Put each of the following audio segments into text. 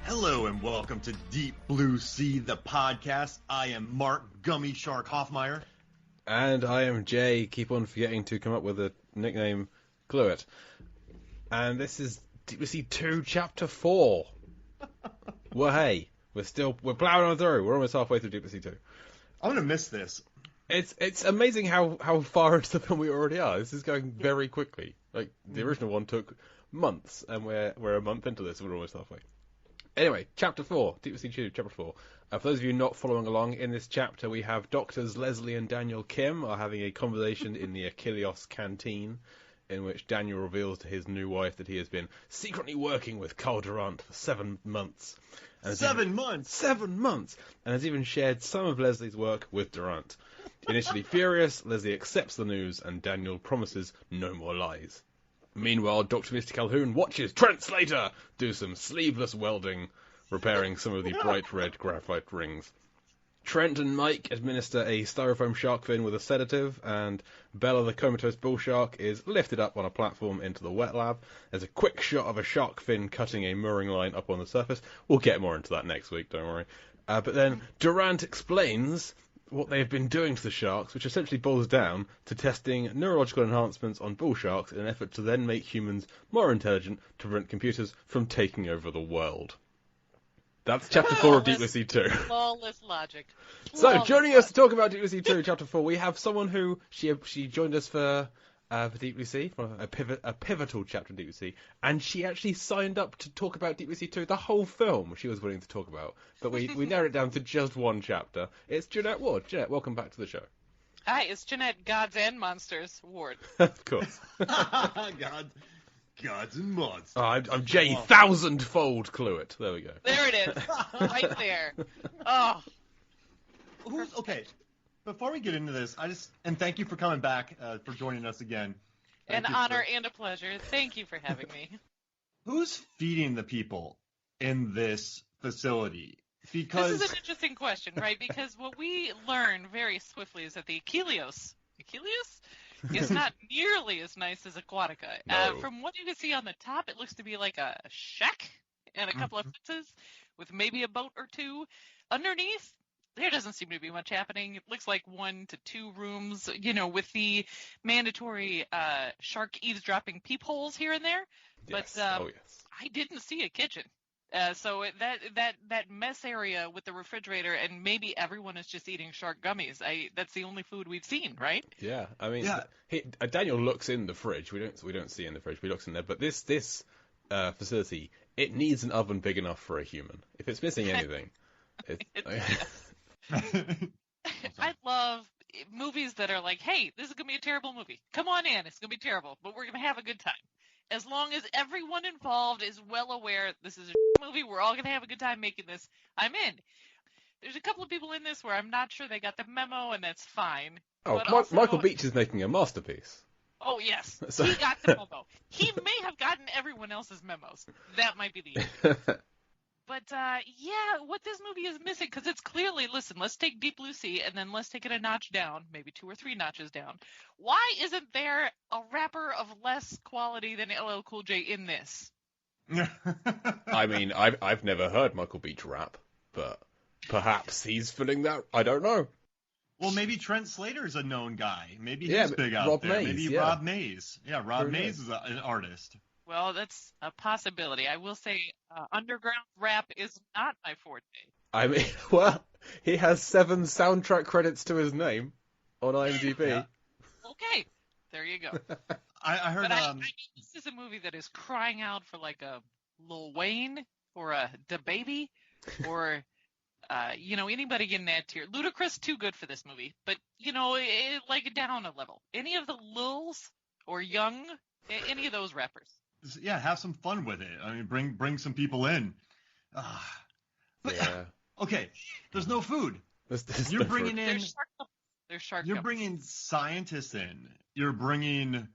Hello and welcome to Deep Blue Sea, the podcast. I am Mark Gummy Shark Hoffmeyer. And I am Jay, keep on forgetting to come up with a nickname, Gluet. And this is Deep Blue Sea 2, Chapter 4. Well, hey, we're plowing on through. We're almost halfway through Deep Blue Sea 2. I'm going to miss this. It's amazing how far into the film we already are. This is going very quickly. Like, the original one took months, and we're a month into this, and we're almost halfway. Anyway, Chapter 4, Deep Blue Sea 2, Chapter 4. For those of you not following along, in this chapter we have Doctors Leslie and Daniel Kim are having a conversation in the Achilleos canteen, in which Daniel reveals to his new wife that he has been secretly working with Carl Durant for 7 months. And 7 months? 7 months! And has even shared some of Leslie's work with Durant. Initially furious, Leslie accepts the news and Daniel promises no more lies. Meanwhile, Dr. Mr. Calhoun watches Trent Slater do some sleeveless welding, repairing some of the bright red graphite rings. Trent and Mike administer a styrofoam shark fin with a sedative, and Bella the comatose bull shark is lifted up on a platform into the wet lab. There's a quick shot of a shark fin cutting a mooring line up on the surface. We'll get more into that next week, don't worry. But then Durant explains what they've been doing to the sharks, which essentially boils down to testing neurological enhancements on bull sharks in an effort to then make humans more intelligent to prevent computers from taking over the world. That's Chapter 4 of Deep Blue Sea 2. Flawless logic. So, joining us to talk about Deep Blue Sea 2, Chapter 4, we have someone who, she joined us for Deep Blue Sea, for a pivotal chapter in Deep Blue Sea, and she actually signed up to talk about Deep Blue Sea 2, the whole film she was willing to talk about, but we narrowed it down to just one chapter. It's Jeanette Ward. Jeanette, welcome back to the show. Hi, it's Jeanette, Gods and Monsters Ward. Of course. Gods and monsters. Oh, I'm Jay Thousandfold Cluet. There we go. There it is. Right there. Oh. Okay, before we get into this, and thank you for coming back, for joining us again. An honor and a pleasure. Thank you for having me. Who's feeding the people in this facility? Because this is an interesting question, right? Because what we learn very swiftly is that the Achilleos is not nearly as nice as Aquatica. No. From what you can see on the top, it looks to be like a shack and a couple of fences with maybe a boat or two. Underneath, there doesn't seem to be much happening. It looks like 1 to 2 rooms, with the mandatory shark eavesdropping peepholes here and there. Yes. But yes. I didn't see a kitchen. So that mess area with the refrigerator, and maybe everyone is just eating shark gummies. That's the only food we've seen, right? Yeah, I mean, Daniel looks in the fridge. We don't see in the fridge. He looks in there. But this facility, it needs an oven big enough for a human. If it's missing anything, I love movies that are like, hey, this is gonna be a terrible movie. Come on in, it's gonna be terrible, but we're gonna have a good time. As long as everyone involved is well aware this is a movie, we're all going to have a good time making this, I'm in. There's a couple of people in this where I'm not sure they got the memo, and that's fine. Oh, Michael Beach is making a masterpiece. Oh, yes. He got the memo. He may have gotten everyone else's memos. That might be the issue. But, what this movie is missing, because it's clearly, listen, let's take Deep Blue Sea, and then let's take it a notch down, maybe 2 or 3 notches down. Why isn't there a rapper of less quality than LL Cool J in this? I mean, I've never heard Michael Beach rap, but perhaps he's filling that. I don't know. Well, maybe Trent Slater's a known guy. Maybe he's big out Rob there. Mays, Maybe Rob Mays. Yeah, Rob Mays is an artist. Well, that's a possibility. I will say underground rap is not my forte. I mean, well, he has 7 soundtrack credits to his name on IMDb. Yeah. Okay, there you go. I heard. But I mean, this is a movie that is crying out for like a Lil Wayne or a DaBaby or anybody in that tier. Ludacris too good for this movie, but like down a level. Any of the Lils or Young, any of those rappers. Yeah, have some fun with it. I mean, bring some people in. Okay, there's no food. You're bringing in. There's shark. You're bringing scientists in. You're bringing,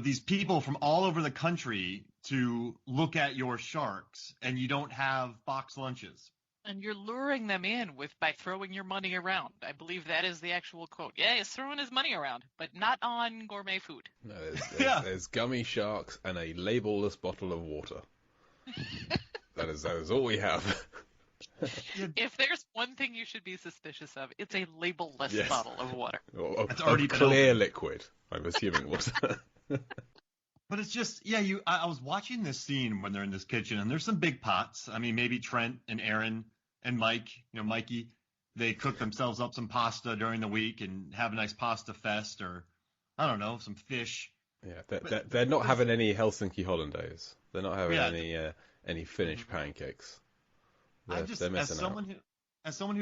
these people from all over the country to look at your sharks, and you don't have box lunches. And you're luring them in by throwing your money around. I believe that is the actual quote. Yeah, he's throwing his money around, but not on gourmet food. No, there's gummy sharks and a labelless bottle of water. That is all we have. If there's one thing you should be suspicious of, it's a label-less Yes. bottle of water. It's already been clear opened. liquid, I'm assuming was. But it's just, yeah, I was watching this scene when they're in this kitchen, and there's some big pots. I mean, maybe Trent and Aaron and Mike, Mikey, they cook themselves up some pasta during the week and have a nice pasta fest, or, I don't know, some fish. Yeah, they're not having any Helsinki hollandaise. They're not having Yeah. any Finnish pancakes. They're missing out. As someone who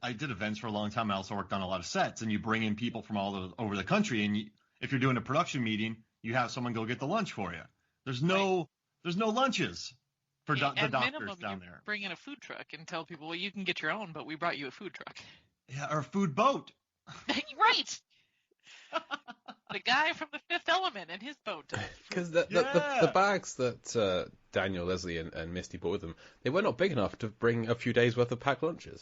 I did events for a long time. I also worked on a lot of sets, and you bring in people from all over the country, and if you're doing a production meeting, you have someone go get the lunch for you. There's no lunches for the doctors minimum, down there. Bring in a food truck and tell people, well, you can get your own, but we brought you a food truck. Yeah, or a food boat. Right. The guy from The Fifth Element and his boat. Because the bags that Daniel, Leslie, and Misty brought with them, they were not big enough to bring a few days worth of packed lunches.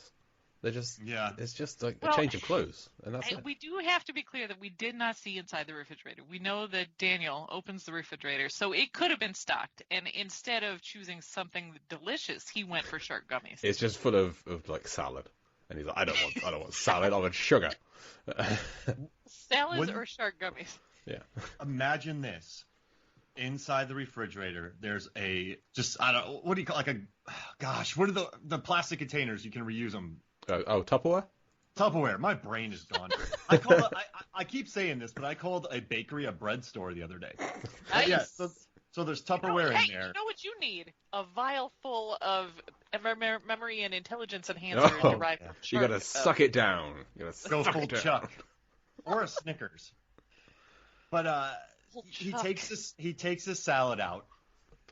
It's just like a change of clothes, and that's it. We do have to be clear that we did not see inside the refrigerator. We know that Daniel opens the refrigerator, so it could have been stocked. And instead of choosing something delicious, he went for shark gummies. It's just full of like salad, and he's like, I don't want salad. I want sugar. Salads or shark gummies? Yeah. Imagine this. Inside the refrigerator, there's what do you call what are the plastic containers? You can reuse them. Tupperware? Tupperware. My brain is gone. I keep saying this, but I called a bakery a bread store the other day. Nice. Yeah, so there's Tupperware in there. You know what you need? A vial full of memory and intelligence enhancer derived from You gotta suck it down. Go full Chuck. Or a Snickers. But he takes this salad out,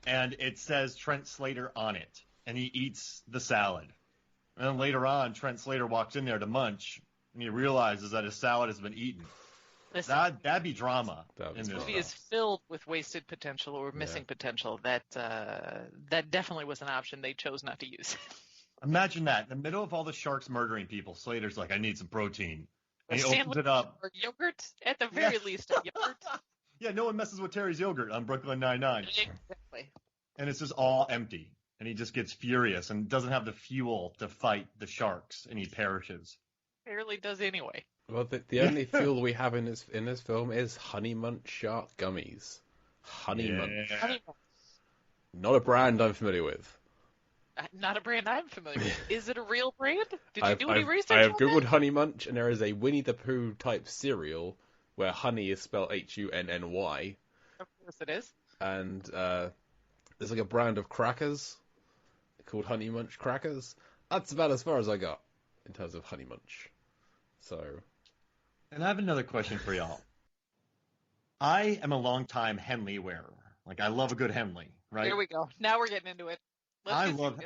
and it says Trent Slater on it, and he eats the salad. And then later on, Trent Slater walks in there to munch, and he realizes that his salad has been eaten. Listen, That'd be drama. This movie is filled with wasted potential or missing potential. That definitely was an option they chose not to use. Imagine that. In the middle of all the sharks murdering people, Slater's like, I need some protein. And he opens it up. Or yogurt, at the very least, a yogurt. Yeah, no one messes with Terry's yogurt on Brooklyn Nine-Nine. Exactly. And it's just all empty. And he just gets furious and doesn't have the fuel to fight the sharks, and he perishes. Barely does anyway. Well, the only fuel we have in this film is Honey Munch shark gummies. Honey Munch. Not a brand I'm familiar with. Not a brand I'm familiar with. Is it a real brand? Did you do any research I have on googled that? Honey Munch, and there is a Winnie the Pooh type cereal where honey is spelled Hunny. Of course it is. And there's like a brand of crackers called Honey Munch crackers. That's about as far as I got in terms of Honey Munch. So. And I have another question for y'all. I am a longtime Henley wearer. Like, I love a good Henley, right? Here we go. Now we're getting into it. I love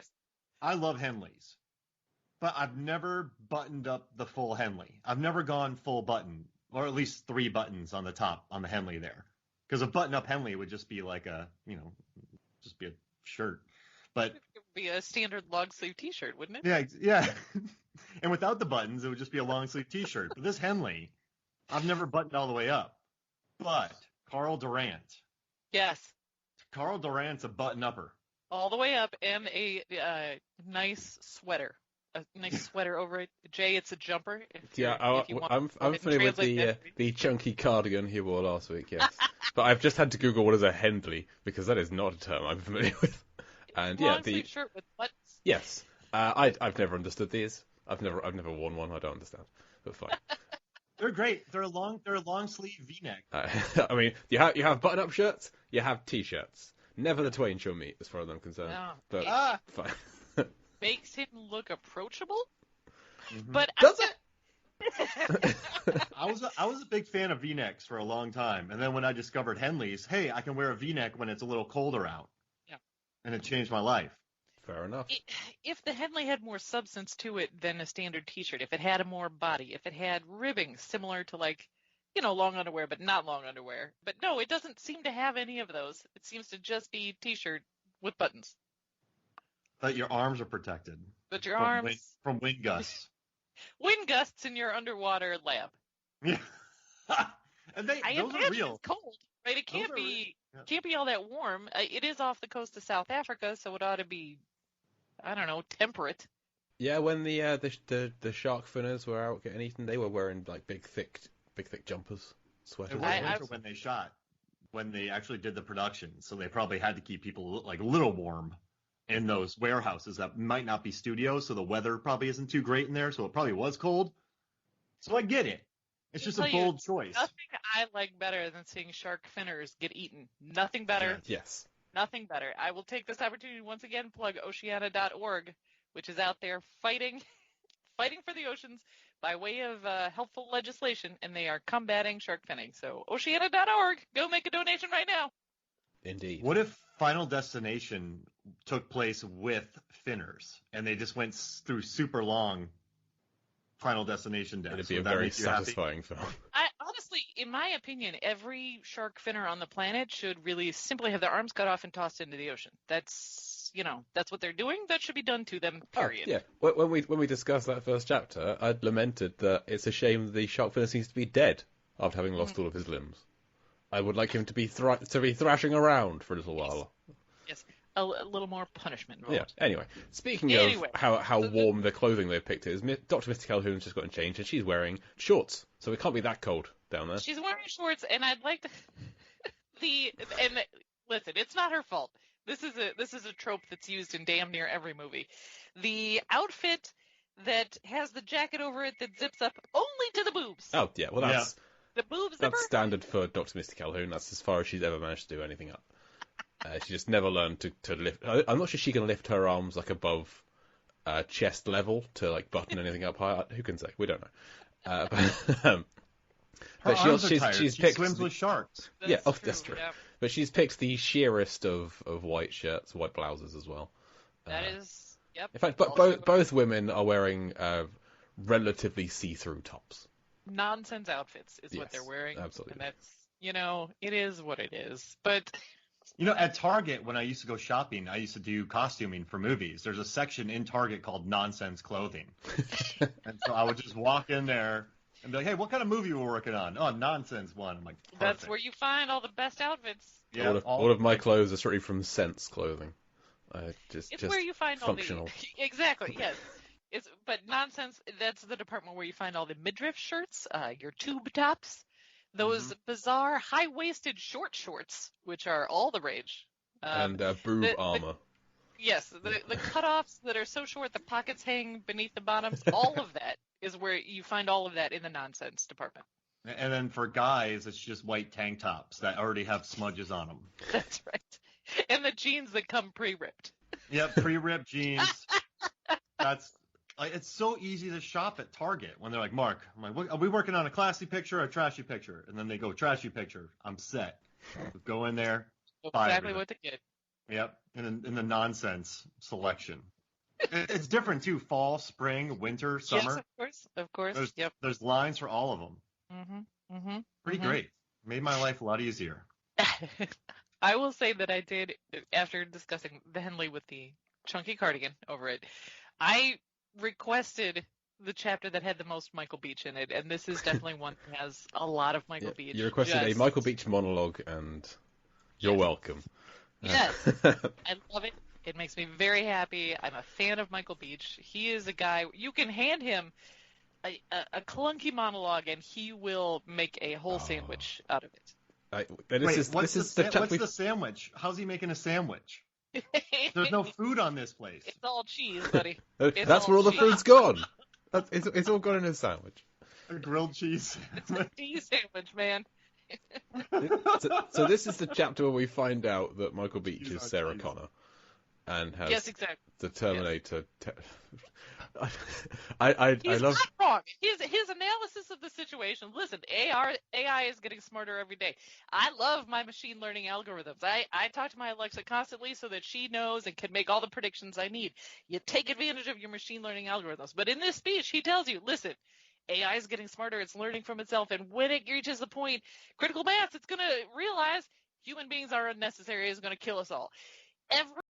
Henleys. But I've never buttoned up the full Henley. I've never gone full button, or at least 3 buttons on the top on the Henley there. Because a button-up Henley would just be like just be a shirt. But it would be a standard long sleeve T-shirt, wouldn't it? Yeah. And without the buttons, it would just be a long sleeve T-shirt. But this Henley, I've never buttoned all the way up. But Carl Durant. Yes. Carl Durant's a button-upper. All the way up, and a nice sweater. A nice sweater over it. Jay, it's a jumper. I'm familiar with the chunky cardigan he wore last week, yes. But I've just had to Google what is a Henley, because that is not a term I'm familiar with. And long sleeve shirt with buttons. Yes. I've never understood these. I've never worn one. I don't understand. But fine. They're great. They're a long sleeve V-neck. I mean, you have button-up shirts, you have T-shirts. Never the twain shall meet, as far as I'm concerned. No. But fine. Makes him look approachable. Mm-hmm. But does it? I was a big fan of V-necks for a long time, and then when I discovered Henleys, hey, I can wear a V-neck when it's a little colder out. Yeah. And it changed my life. Fair enough. If the Henley had more substance to it than a standard T-shirt, if it had a more body, if it had ribbing similar to long underwear, but not long underwear. But no, it doesn't seem to have any of those. It seems to just be T-shirt with buttons. But your arms are protected. But your arms... From wind gusts. Wind gusts in your underwater lab. Yeah. And those are real. It's cold, right? It can't be Can't be all that warm. It is off the coast of South Africa, so it ought to be, I don't know, temperate. Yeah, when the shark finners were out getting eaten, they were wearing like big thick jumpers, sweaters. It was winter when they shot, when they actually did the production, so they probably had to keep people like a little warm in those warehouses that might not be studios, so the weather probably isn't too great in there, so it probably was cold. So I get it. It's just a bold choice. Nothing I like better than seeing shark finners get eaten. Nothing better. Yes. Nothing better. I will take this opportunity once again plug Oceana.org, which is out there fighting for the oceans by way of helpful legislation, and they are combating shark finning. So Oceana.org, go make a donation right now. Indeed. What if Final Destination took place with finners, and they just went through super long Final Destination deaths? It'd be a very satisfying film. Honestly, in my opinion, every shark finner on the planet should really simply have their arms cut off and tossed into the ocean. That's what they're doing. That should be done to them, period. Yeah. When we discussed that first chapter, I'd lamented that it's a shame the shark finner seems to be dead after having lost all of his limbs. I would like him to be thrashing around for a little while. Yes. A little more punishment involved. Yeah. Anyway, speaking of how warm the clothing they've picked is, Dr. Misty Calhoun's just gotten changed, and she's wearing shorts, so it can't be that cold down there. She's wearing shorts, and I'd like to listen. It's not her fault. This is a trope that's used in damn near every movie. The outfit that has the jacket over it that zips up only to the boobs. Oh yeah, well that's the boob zipper. That's standard for Dr. Misty Calhoun. That's as far as she's ever managed to do anything up. She just never learned to lift. I'm not sure she can lift her arms like above chest level to like button anything up high. Who can say? We don't know. But she's picked. She swims with sharks. That's true. Yeah. But she's picked the sheerest of white shirts, white blouses as well. That is, yep. In fact, both women are wearing relatively see-through tops. Nonsense outfits is what they're wearing. Absolutely. And that's, it is what it is. But at Target, when I used to go shopping, I used to do costuming for movies. There's a section in Target called nonsense clothing. And so I would just walk in there and be like, hey, what kind of movie we're working on? Oh, nonsense one. I'm like, perfect. That's where you find all the best outfits. Yeah, all of my clothes are straight from Sense clothing. It's where you find functional. All the... Exactly, yes. But nonsense, that's the department where you find all the midriff shirts, your tube tops, those bizarre high-waisted short shorts, which are all the rage. And boob armor. Yes, the cutoffs that are so short the pockets hang beneath the bottoms, all of that is where you find all of that in the nonsense department. And then for guys, it's just white tank tops that already have smudges on them. That's right. And the jeans that come pre-ripped. Yep, pre-ripped jeans. It's so easy to shop at Target when they're like, Mark, I'm like, are we working on a classy picture or a trashy picture? And then they go, trashy picture. I'm set. Go in there. Exactly what to get. Yep, in the nonsense selection. It's different too. Fall, spring, winter, summer. Yes, of course. There's lines for all of them. Pretty great. Made my life a lot easier. I will say that I did, after discussing the Henley with the chunky cardigan over it, I requested the chapter that had the most Michael Beach in it, and this is definitely one that has a lot of Michael Beach. You requested a Michael Beach monologue, and you're welcome. Yes, I love it. It makes me very happy. I'm a fan of Michael Beach. He is a guy, you can hand him a clunky monologue, and he will make a whole sandwich out of it. What's the sandwich? How's he making a sandwich? There's no food on this place. It's all cheese, buddy. That's where all the food's gone. It's all gone in a sandwich. A grilled cheese sandwich. It's a cheese sandwich, man. So this is the chapter where we find out that Michael Beach is Sarah Connor and has the Terminator. He's not wrong. His analysis of the situation. Listen, AI is getting smarter every day. I love my machine learning algorithms. I talk to my Alexa constantly so that she knows and can make all the predictions I need. You take advantage of your machine learning algorithms. But in this speech, he tells you, listen, AI is getting smarter. It's learning from itself. And when it reaches the point, critical mass, it's going to realize human beings are unnecessary. It's going to kill us all. Every